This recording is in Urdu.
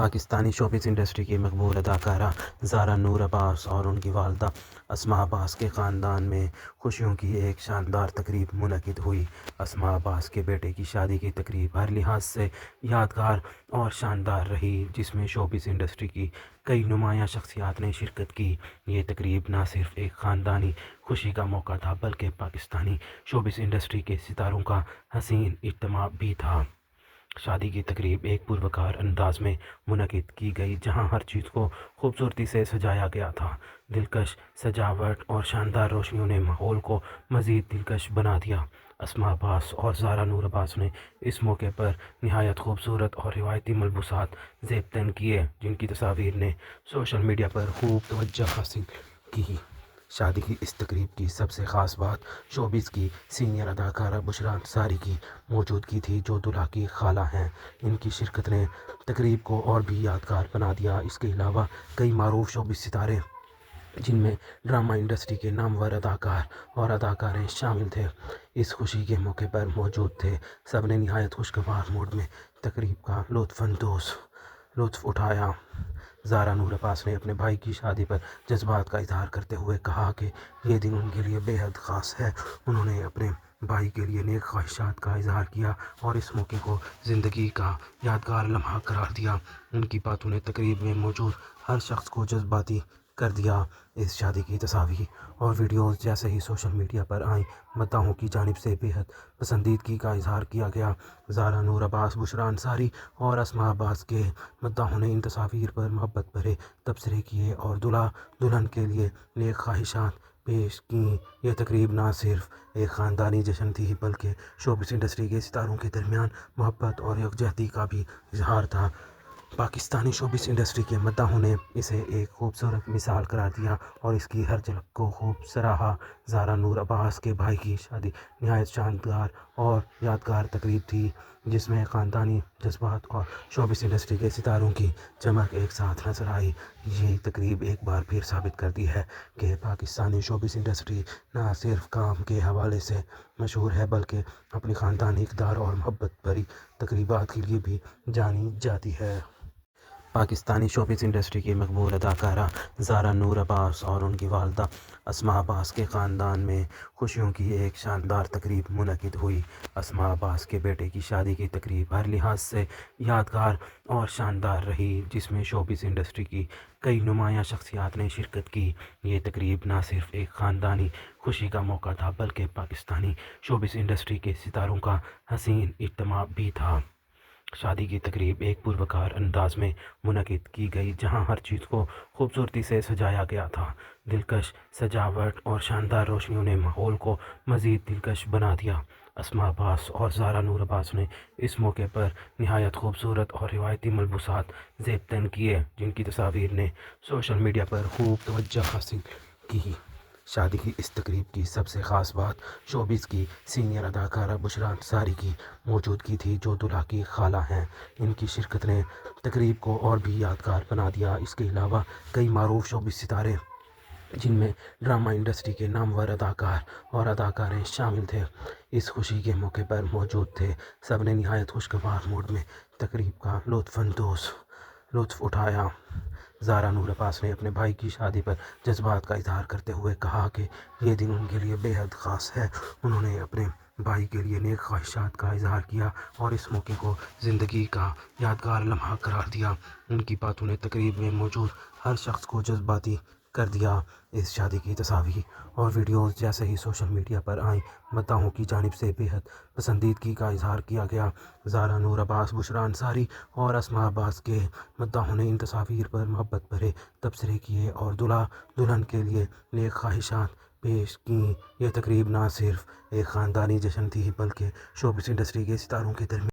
پاکستانی شوبز انڈسٹری کی مقبول اداکارہ زارا نور عباس اور ان کی والدہ اسماء عباس کے خاندان میں خوشیوں کی ایک شاندار تقریب منعقد ہوئی۔ اسماء عباس کے بیٹے کی شادی کی تقریب ہر لحاظ سے یادگار اور شاندار رہی، جس میں شوبز انڈسٹری کی کئی نمایاں شخصیات نے شرکت کی۔ یہ تقریب نہ صرف ایک خاندانی خوشی کا موقع تھا بلکہ پاکستانی شوبز انڈسٹری کے ستاروں کا حسین اجتماع بھی تھا۔ شادی کی تقریب ایک پروکار انداز میں منعقد کی گئی، جہاں ہر چیز کو خوبصورتی سے سجایا گیا تھا۔ دلکش سجاوٹ اور شاندار روشنیوں نے ماحول کو مزید دلکش بنا دیا۔ اسماء عباس اور زارا نور عباس نے اس موقع پر نہایت خوبصورت اور روایتی ملبوسات زیب تن کیے، جن کی تصاویر نے سوشل میڈیا پر خوب توجہ حاصل کی۔ شادی کی اس تقریب کی سب سے خاص بات شوبز کی سینئر اداکارہ بشریٰ انصاری کی موجودگی تھی، جو دلہا کی خالہ ہیں۔ ان کی شرکت نے تقریب کو اور بھی یادگار بنا دیا۔ اس کے علاوہ کئی معروف شوبز ستارے، جن میں ڈرامہ انڈسٹری کے نامور اداکار اور اداکاریں شامل تھے، اس خوشی کے موقع پر موجود تھے۔ سب نے نہایت خوشگوار موڈ میں تقریب کا لطف اٹھایا۔ زارا نور عباس نے اپنے بھائی کی شادی پر جذبات کا اظہار کرتے ہوئے کہا کہ یہ دن ان کے لیے بے حد خاص ہے۔ انہوں نے اپنے بھائی کے لیے نیک خواہشات کا اظہار کیا اور اس موقع کو زندگی کا یادگار لمحہ قرار دیا۔ ان کی باتوں نے تقریب میں موجود ہر شخص کو جذباتی کر دیا۔ اس شادی کی تصاویر اور ویڈیوز جیسے ہی سوشل میڈیا پر آئیں، مداحوں کی جانب سے بے حد پسندیدگی کا اظہار کیا گیا۔ زارا نور عباس، بشریٰ انصاری اور اسماء عباس کے مداحوں نے ان تصاویر پر محبت بھرے تبصرے کیے اور دلہا دلہن کے لیے نیک خواہشات پیش کیں۔ یہ تقریب نہ صرف ایک خاندانی جشن تھی بلکہ شوبز انڈسٹری کے ستاروں کے درمیان محبت اور یکجہتی کا بھی اظہار تھا۔ پاکستانی شوبز انڈسٹری کے مداحوں نے اسے ایک خوبصورت مثال قرار دیا اور اس کی ہر جھلک کو خوب سراہا۔ زارا نور عباس کے بھائی کی شادی نہایت شاندار اور یادگار تقریب تھی، جس میں خاندانی جذبات اور شوبز انڈسٹری کے ستاروں کی چمک ایک ساتھ نظر آئی۔ یہ تقریب ایک بار پھر ثابت کرتی ہے کہ پاکستانی شوبز انڈسٹری نہ صرف کام کے حوالے سے مشہور ہے بلکہ اپنی خاندانی اقدار اور محبت بھری تقریبات کے لیے بھی جانی جاتی ہے۔ پاکستانی شوبز انڈسٹری کی مقبول اداکارہ زارا نور عباس اور ان کی والدہ اسماء عباس کے خاندان میں خوشیوں کی ایک شاندار تقریب منعقد ہوئی۔ اسماء عباس کے بیٹے کی شادی کی تقریب ہر لحاظ سے یادگار اور شاندار رہی، جس میں شوبز انڈسٹری کی کئی نمایاں شخصیات نے شرکت کی۔ یہ تقریب نہ صرف ایک خاندانی خوشی کا موقع تھا بلکہ پاکستانی شوبز انڈسٹری کے ستاروں کا حسین اجتماع بھی تھا۔ شادی کی تقریب ایک پروکار انداز میں منعقد کی گئی، جہاں ہر چیز کو خوبصورتی سے سجایا گیا تھا۔ دلکش سجاوٹ اور شاندار روشنیوں نے ماحول کو مزید دلکش بنا دیا۔ اسماء عباس اور زارا نور عباس نے اس موقع پر نہایت خوبصورت اور روایتی ملبوسات زیب تن کیے، جن کی تصاویر نے سوشل میڈیا پر خوب توجہ حاصل کی۔ شادی کی اس تقریب کی سب سے خاص بات شوبز کی سینئر اداکارہ بشریٰ انصاری کی موجودگی تھی، جو دلہا کی خالہ ہیں۔ ان کی شرکت نے تقریب کو اور بھی یادگار بنا دیا۔ اس کے علاوہ کئی معروف شوبز ستارے، جن میں ڈرامہ انڈسٹری کے نامور اداکار اور اداکاریں شامل تھے، اس خوشی کے موقع پر موجود تھے۔ سب نے نہایت خوشگوار موڈ میں تقریب کا لطف اٹھایا۔ زارا نور عباس نے اپنے بھائی کی شادی پر جذبات کا اظہار کرتے ہوئے کہا کہ یہ دن ان کے لیے بے حد خاص ہے۔ انہوں نے اپنے بھائی کے لیے نیک خواہشات کا اظہار کیا اور اس موقع کو زندگی کا یادگار لمحہ قرار دیا۔ ان کی باتوں نے تقریب میں موجود ہر شخص کو جذباتی کر دیا۔ اس شادی کی تصاویر اور ویڈیوز جیسے ہی سوشل میڈیا پر آئیں، مداحوں کی جانب سے بے حد پسندیدگی کا اظہار کیا گیا۔ زارا نور عباس، بشریٰ انصاری اور اسماء عباس کے مداحوں نے ان تصاویر پر محبت بھرے تبصرے کیے اور دلہا دلہن کے لیے نیک خواہشات پیش کیں۔ یہ تقریب نہ صرف ایک خاندانی جشن تھی بلکہ شوبز انڈسٹری کے ستاروں کے درمیان